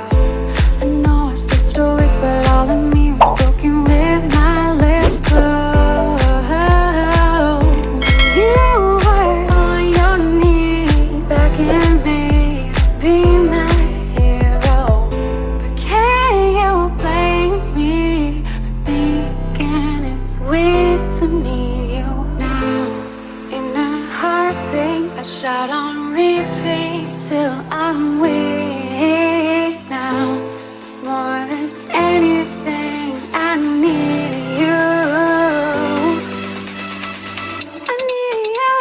go. I know I stood stoic, but all of me was broken with my lips closed. You were on your knees, begging me to be my hero. But can you blame me for thinking it's weird to need you now? In a heartbeat, I shout on repeat till I'm weak now. More than anything, I need you. I need you.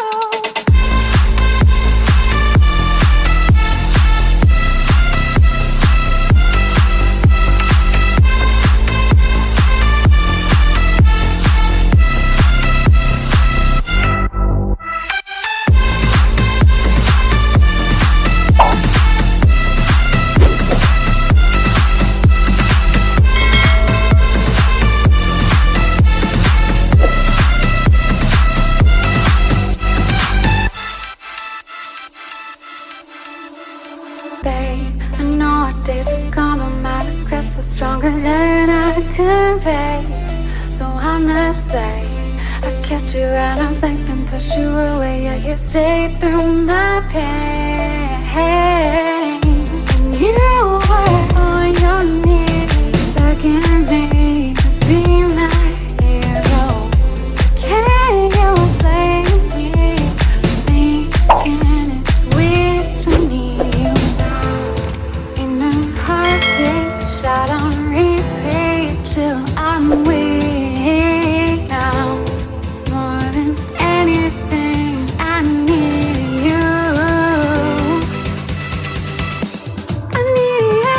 Babe, I know our days are gone, but my regrets are stronger than I convey. So I must say, I kept you at arm's length and pushed you away, yet you stayed through my pain. And you were on your knees, begging me to be my hero. Can you blame me for thinking it's weird to need you now? In a heartbeat, shot on repeat till I'm weak now. More than anything, I need you. I need you.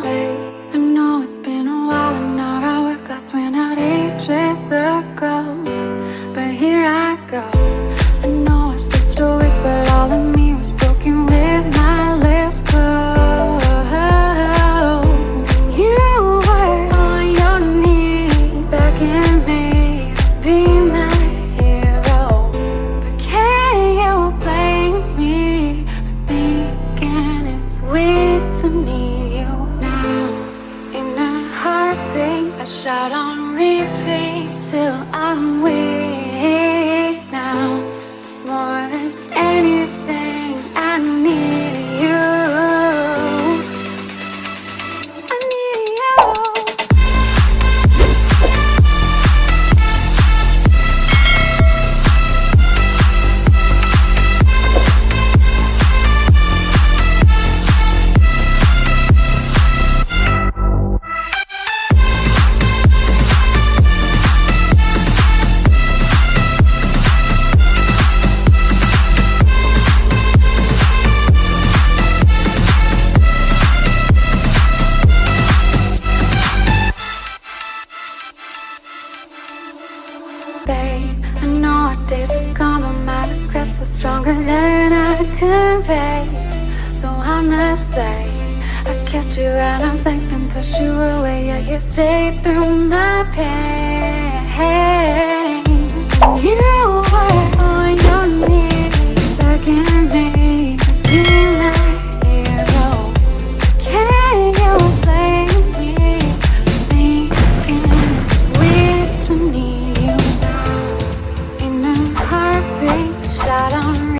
Babe, I know it's been a while and our hourglass ran out ages ago. But here I go. I know I stood stoic, but all of me was broken with my lips closed. You were on your knees, begging me to be my hero. But can you blame me for thinking it's weird to need you now? In a heartbeat, I shout on repeat till I'm weak now. More than anything, I need you. I need you. Babe, I know our days are gone, but my regrets are stronger than I convey. So I must say, I kept you at arm's length and pushed you away, yet you stayed through my pain. And you were